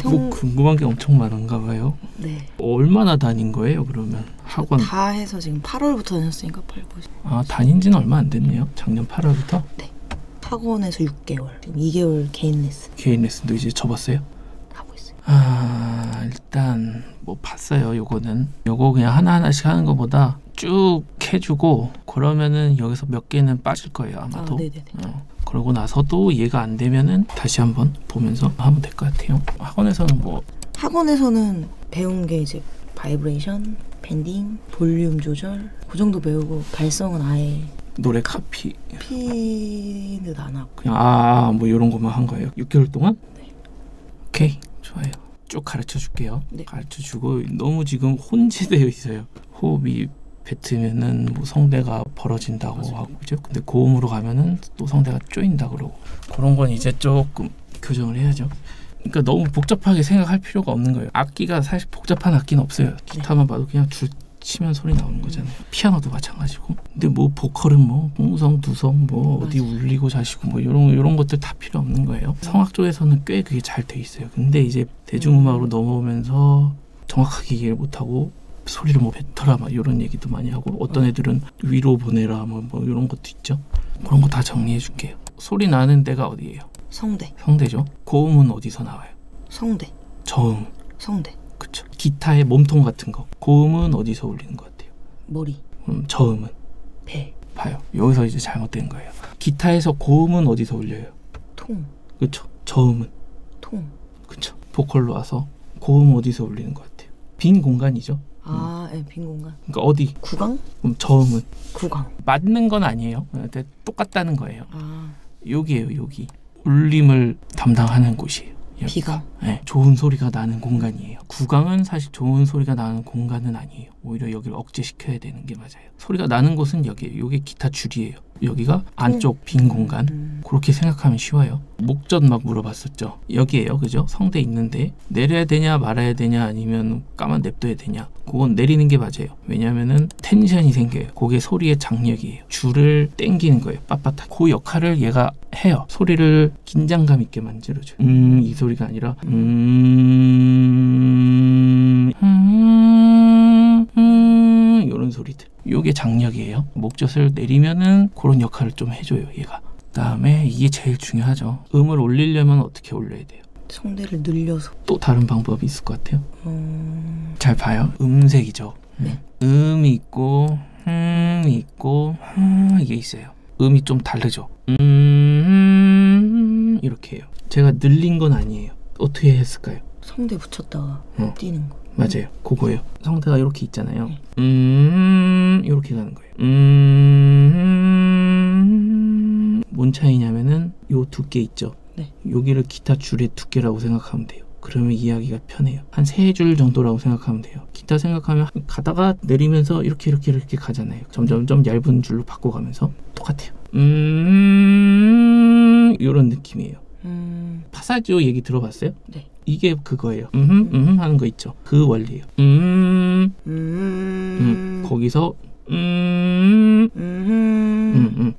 뭐 궁금한 게 엄청 많은가 봐요. 네. 얼마나 다닌 거예요 그러면? 학원 다 해서 지금 8월부터 다녔으니까 8, 9. 아 다닌 지는 얼마 안 됐네요. 작년 8월부터? 네. 학원에서 6개월. 지금 2개월 개인 레슨. 개인 레슨도 이제 접었어요? 하고 있어요. 아 일단 뭐 봤어요. 요거 그냥 하나하나씩 하는 것보다 쭉 해주고 그러면은 여기서 몇 개는 빠질 거예요 아마도. 네네네. 그러고 나서도 이해가 안 되면은 다시 한번 보면서 하면 될 것 같아요. 학원에서는 배운 게 이제 바이브레이션, 밴딩, 볼륨 조절 그 정도 배우고 발성은 아예 노래 카피는 안 하고 그냥 뭐 이런 것만 한 거예요. 6개월 동안? 네. 오케이 좋아요. 쭉 가르쳐 줄게요. 네. 가르쳐 주고 너무 지금 혼재되어 있어요. 호흡이 뱉으면은 뭐 성대가 벌어진다고 맞아요. 하고 그죠? 근데 고음으로 가면은 또 성대가 쪼인다 그러고 그런 건 이제 조금 교정을 해야죠. 그러니까 너무 복잡하게 생각할 필요가 없는 거예요. 악기가 사실 복잡한 악기는 없어요. 기타만 봐도 그냥 줄 치면 소리 나오는 거잖아요. 피아노도 마찬가지고. 근데 뭐 보컬은 뭐 홍성, 두성 뭐 어디 울리고 자시고 뭐 이런 것들 다 필요 없는 거예요. 성악 쪽에서는 꽤 그게 잘 돼 있어요. 근데 이제 대중음악으로 넘어오면서 정확하게 이해를 못하고 소리를 뭐 뱉어라 막 이런 얘기도 많이 하고 어떤 애들은 위로 보내라 뭐 이런 것도 있죠. 그런 거 다 정리해 줄게요. 소리 나는 데가 어디예요? 성대. 성대죠. 고음은 어디서 나와요? 성대. 저음. 성대. 그쵸. 기타의 몸통 같은 거. 고음은 어디서 울리는 것 같아요? 머리. 저음은? 배. 봐요. 여기서 이제 잘못된 거예요. 기타에서 고음은 어디서 울려요? 통. 그쵸. 저음은? 통. 그쵸. 보컬로 와서 고음 어디서 울리는 것 같아요? 빈 공간이죠. 네, 빈 공간. 그러니까 어디? 구강? 그럼 저음은? 구강. 맞는 건 아니에요. 근데 똑같다는 거예요. 아, 여기에요. 여기. 울림을 담당하는 곳이에요. 여기가. 비강. 네, 좋은 소리가 나는 공간이에요. 구강은 사실 좋은 소리가 나는 공간은 아니에요. 오히려 여기를 억제시켜야 되는 게 맞아요. 소리가 나는 곳은 여기에요. 여기 기타 줄이에요. 여기가 안쪽 빈 공간. 그렇게 생각하면 쉬워요. 목젖 막 물어봤었죠. 여기에요. 그죠? 성대 있는데 내려야 되냐 말아야 되냐 아니면 까만 냅둬야 되냐. 그건 내리는 게 맞아요. 왜냐면은 텐션이 생겨요. 그게 소리의 장력이에요. 줄을 당기는 거예요. 빳빳하게. 그 역할을 얘가 해요. 소리를 긴장감 있게 만들어줘요. 이 소리가 아니라 이런 소리들. 요게 장력이에요. 목젖을 내리면은 그런 역할을 좀 해줘요. 얘가. 그다음에 이게 제일 중요하죠. 음을 올리려면 어떻게 올려야 돼요? 성대를 늘려서. 또 다른 방법이 있을 것 같아요. 잘 봐요. 음색이죠. 네. 음이 있고 있고 이게 있어요. 음이 좀 다르죠. 이렇게 해요. 제가 늘린 건 아니에요. 어떻게 했을까요? 성대 붙였다가 뛰는 거. 맞아요. 그거예요. 성대가 이렇게 있잖아요. 이렇게 가는 거예요. 뭔 차이냐면은 요 두께 있죠. 네. 여기를 기타 줄의 두께라고 생각하면 돼요. 그러면 이해하기가 편해요. 한 3줄 정도라고 생각하면 돼요. 기타 생각하면 가다가 내리면서 이렇게 가잖아요. 점점 얇은 줄로 바꿔가면서 똑같아요. 이런 느낌이에요. 파사지오 얘기 들어봤어요? 네. 이게 그거예요. 하는 거 있죠. 그 원리예요. 거기서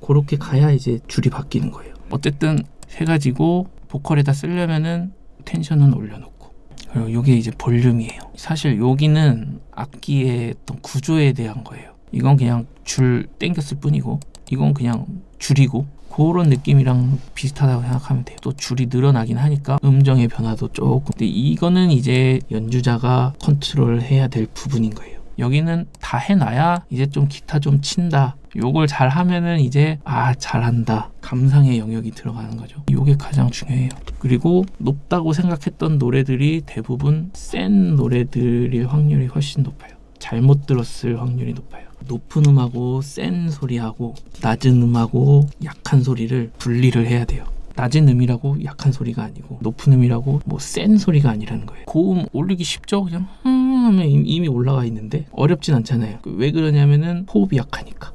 그렇게 가야 이제 줄이 바뀌는 거예요. 어쨌든 해가지고 보컬에다 쓰려면은 텐션은 올려놓고 그리고 이게 이제 볼륨이에요. 사실 여기는 악기의 어떤 구조에 대한 거예요. 이건 그냥 줄 당겼을 뿐이고 이건 그냥 줄이고 그런 느낌이랑 비슷하다고 생각하면 돼요. 또 줄이 늘어나긴 하니까 음정의 변화도 조금. 근데 이거는 이제 연주자가 컨트롤해야 될 부분인 거예요. 여기는 다 해놔야 이제 좀 기타 좀 친다. 요걸 잘 하면은 이제 잘한다. 감상의 영역이 들어가는 거죠. 요게 가장 중요해요. 그리고 높다고 생각했던 노래들이 대부분 센 노래들일 확률이 훨씬 높아요. 잘못 들었을 확률이 높아요. 높은 음하고 센 소리하고 낮은 음하고 약한 소리를 분리를 해야 돼요. 낮은 음이라고 약한 소리가 아니고 높은 음이라고 뭐 센 소리가 아니라는 거예요. 고음 올리기 쉽죠? 그냥 하면 이미 올라가 있는데 어렵진 않잖아요. 왜 그러냐면은 호흡이 약하니까.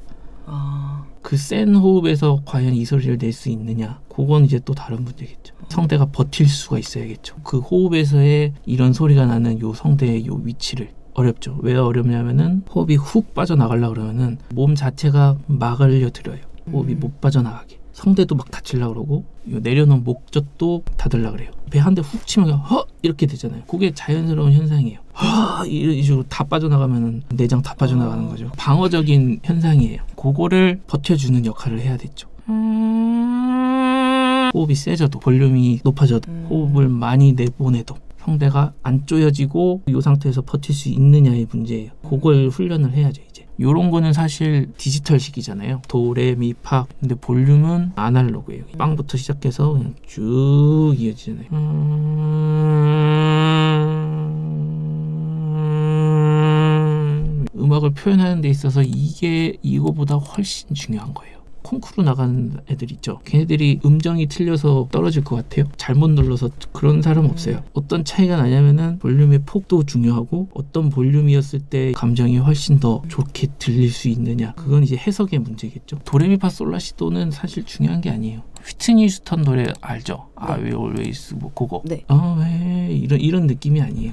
그 센 호흡에서 과연 이 소리를 낼 수 있느냐, 그건 이제 또 다른 문제겠죠. 성대가 버틸 수가 있어야겠죠. 그 호흡에서의 이런 소리가 나는 요 성대의 요 위치를. 어렵죠. 왜 어렵냐면은 호흡이 훅 빠져나가려고 그러면은 몸 자체가 막으려 들어요. 호흡이 못 빠져나가게. 성대도 막 닫히려고 그러고 요 내려놓은 목젖도 닫으려고 그래요. 배 한 대 훅 치면 허 이렇게 되잖아요. 그게 자연스러운 현상이에요. 이런 식으로 다 빠져나가면 내장 다 빠져나가는 거죠. 방어적인 현상이에요. 그거를 버텨주는 역할을 해야 됐죠. 호흡이 세져도 볼륨이 높아져도 호흡을 많이 내보내도 성대가 안 쪼여지고 이 상태에서 버틸 수 있느냐의 문제예요. 그걸 훈련을 해야죠. 이제 요런 거는 사실 디지털식이잖아요. 도, 레, 미, 파. 근데 볼륨은 아날로그예요. 빵부터 시작해서 그냥 쭉 이어지잖아요. 음악을 표현하는 데 있어서 이게 이거보다 훨씬 중요한 거예요. 콩쿠르 나가는 애들 있죠. 걔네들이 음정이 틀려서 떨어질 것 같아요. 잘못 눌러서 그런 사람 없어요. 어떤 차이가 나냐면은 볼륨의 폭도 중요하고 어떤 볼륨이었을 때 감정이 훨씬 더 좋게 들릴 수 있느냐. 그건 이제 해석의 문제겠죠. 도레미파솔라시도는 사실 중요한 게 아니에요. 휘트니 휴스턴 노래 알죠? I will always 뭐 그거. 네. 왜 이런 느낌이 아니에요.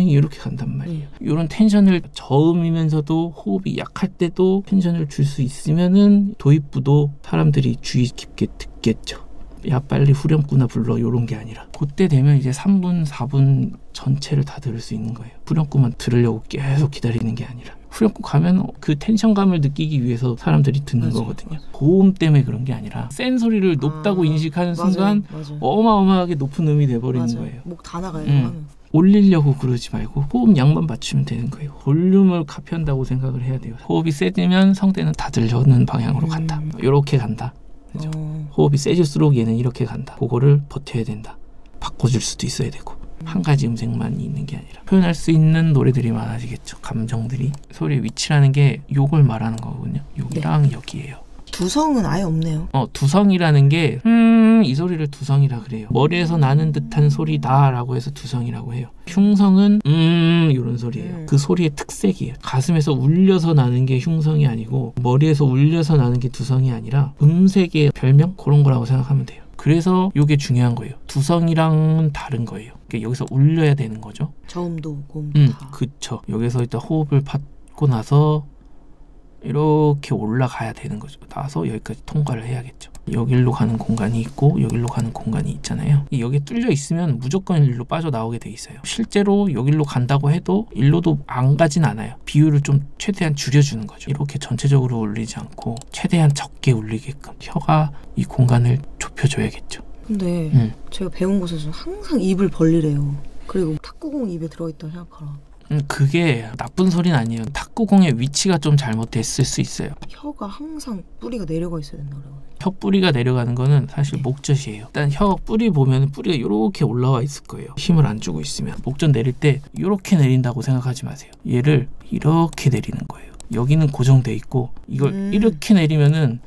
이렇게 간단 말이에요. 이런 텐션을 저음이면서도 호흡이 약할 때도 텐션을 줄 수 있으면은 도입부도 사람들이 주의 깊게 듣겠죠. 야 빨리 후렴구나 불러 요런 게 아니라 그때 되면 이제 3분 4분 전체를 다 들을 수 있는 거예요. 후렴구만 들으려고 계속 기다리는 게 아니라 후렴구 가면 그 텐션감을 느끼기 위해서 사람들이 듣는 거거든요. 고음 때문에 그런 게 아니라 센 소리를 높다고 인식하는 순간 어마어마하게 높은 음이 돼버리는 거예요. 목 다 나가요. 올리려고 그러지 말고 호흡 양만 맞추면 되는 거예요. 볼륨을 카피한다고 생각을 해야 돼요. 호흡이 세지면 성대는 다 들려오는 방향으로 간다. 이렇게 간다. 그죠? 호흡이 세질수록 얘는 이렇게 간다. 그거를 버텨야 된다. 바꿔줄 수도 있어야 되고 한 가지 음색만 있는 게 아니라 표현할 수 있는 노래들이 많아지겠죠. 감정들이. 소리의 위치라는 게 요걸 말하는 거거든요. 여기랑 여기예요. 두성은 아예 없네요. 두성이라는 게 이 소리를 두성이라 그래요. 머리에서 나는 듯한 소리다 라고 해서 두성이라고 해요. 흉성은 이런 소리예요. 그 소리의 특색이에요. 가슴에서 울려서 나는 게 흉성이 아니고 머리에서 울려서 나는 게 두성이 아니라 음색의 별명? 그런 거라고 생각하면 돼요. 그래서 이게 중요한 거예요. 두성이랑은 다른 거예요. 그러니까 여기서 울려야 되는 거죠. 저음도 고음도 다. 그쵸. 여기서 일단 호흡을 받고 나서 이렇게 올라가야 되는 거죠. 나서 여기까지 통과를 해야겠죠. 여기로 가는 공간이 있고 여기로 가는 공간이 있잖아요. 여기 뚫려 있으면 무조건 일로 빠져나오게 돼 있어요. 실제로 여기로 간다고 해도 일로도 안 가진 않아요. 비율을 좀 최대한 줄여주는 거죠. 이렇게 전체적으로 울리지 않고 최대한 적게 울리게끔 혀가 이 공간을 좁혀줘야겠죠. 근데 제가 배운 곳에서 항상 입을 벌리래요. 그리고 탁구공 입에 들어있다 생각하라. 그게 나쁜 소리는 아니에요. 탁구공의 위치가 좀 잘못됐을 수 있어요. 혀가 항상 뿌리가 내려가 있어야 된다 그러거든요. 혀 뿌리가 내려가는 거는 사실 목젖이에요. 일단 혀 뿌리 보면 뿌리가 이렇게 올라와 있을 거예요. 힘을 안 주고 있으면. 목젖 내릴 때 이렇게 내린다고 생각하지 마세요. 얘를 이렇게 내리는 거예요. 여기는 고정돼 있고 이걸 이렇게 내리면은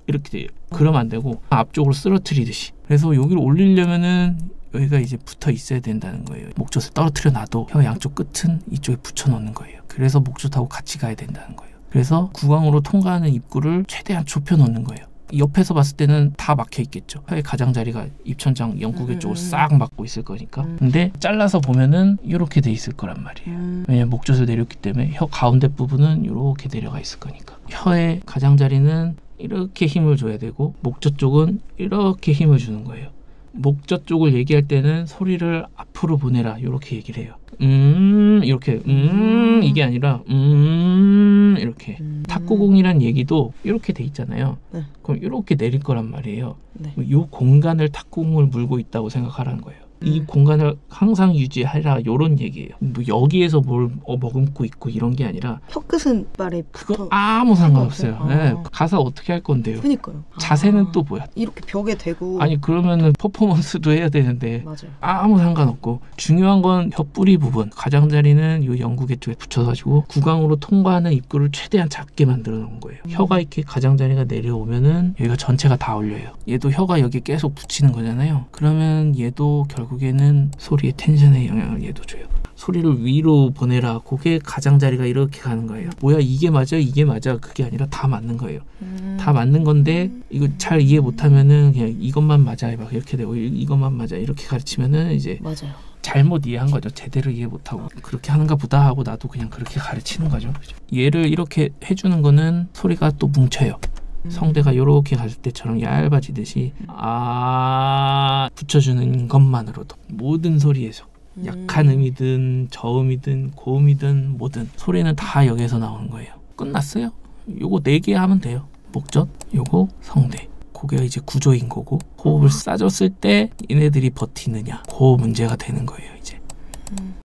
이렇게 돼요. 그러면 안 되고 앞쪽으로 쓰러뜨리듯이. 그래서 여기를 올리려면은 여기가 이제 붙어 있어야 된다는 거예요. 목젖을 떨어뜨려 놔도 혀 양쪽 끝은 이쪽에 붙여 놓는 거예요. 그래서 목젖하고 같이 가야 된다는 거예요. 그래서 구강으로 통과하는 입구를 최대한 좁혀 놓는 거예요. 옆에서 봤을 때는 다 막혀 있겠죠. 혀의 가장자리가 입천장 영구개 쪽으로 싹 막고 있을 거니까. 근데 잘라서 보면은 이렇게 돼 있을 거란 말이에요. 왜냐면 목젖을 내렸기 때문에 혀 가운데 부분은 이렇게 내려가 있을 거니까. 혀의 가장자리는 이렇게 힘을 줘야 되고 목젖 쪽은 이렇게 힘을 주는 거예요. 목젖 쪽을 얘기할 때는 소리를 앞으로 보내라 이렇게 얘기를 해요. 이렇게 이게 아니라 이렇게 탁구공이란 얘기도 이렇게 돼 있잖아요. 그럼 이렇게 내릴 거란 말이에요. 이 공간을 탁구공을 물고 있다고 생각하라는 거예요. 이 공간을 항상 유지하라 이런 얘기예요. 뭐 여기에서 뭘 머금고 있고 이런 게 아니라 혀 끝은 말에 그거 아무 상관없어요. 네, 가사 어떻게 할 건데요? 그러니까요. 자세는 또 뭐야? 이렇게 벽에 대고. 아니 그러면은 퍼포먼스도 해야 되는데 맞아요. 아무 상관없고 중요한 건 혀 뿌리 부분 가장자리는 요 영구개 쪽에 붙여가지고 구강으로 통과하는 입구를 최대한 작게 만들어 놓은 거예요. 혀가 이렇게 가장자리가 내려오면은 여기가 전체가 다 올려요. 얘도 혀가 여기 계속 붙이는 거잖아요. 그러면 얘도 결국에는 소리의 텐션에 영향을 얘도 줘요. 소리를 위로 보내라. 그게 가장자리가 이렇게 가는 거예요. 뭐야 이게 맞아 이게 맞아 그게 아니라 다 맞는 거예요. 다 맞는 건데 이거 잘 이해 못하면은 그냥 이것만 맞아 막 이렇게 되고 이것만 맞아 이렇게 가르치면은 이제 맞아요. 잘못 이해한 거죠. 제대로 이해 못하고 그렇게 하는가 보다 하고 나도 그냥 그렇게 가르치는 거죠. 얘를 이렇게 해주는 거는 소리가 또 뭉쳐요. 성대가 요렇게 갔을 때처럼 얇아지듯이 붙여주는 것만으로도 모든 소리에서 약한 음이든 저음이든 고음이든 뭐든 소리는 다 여기에서 나오는 거예요. 끝났어요. 요거 4개 하면 돼요. 목젖, 요거 성대. 그게 이제 구조인 거고, 호흡을 싸줬을 때 얘네들이 버티느냐, 그 문제가 되는 거예요 이제.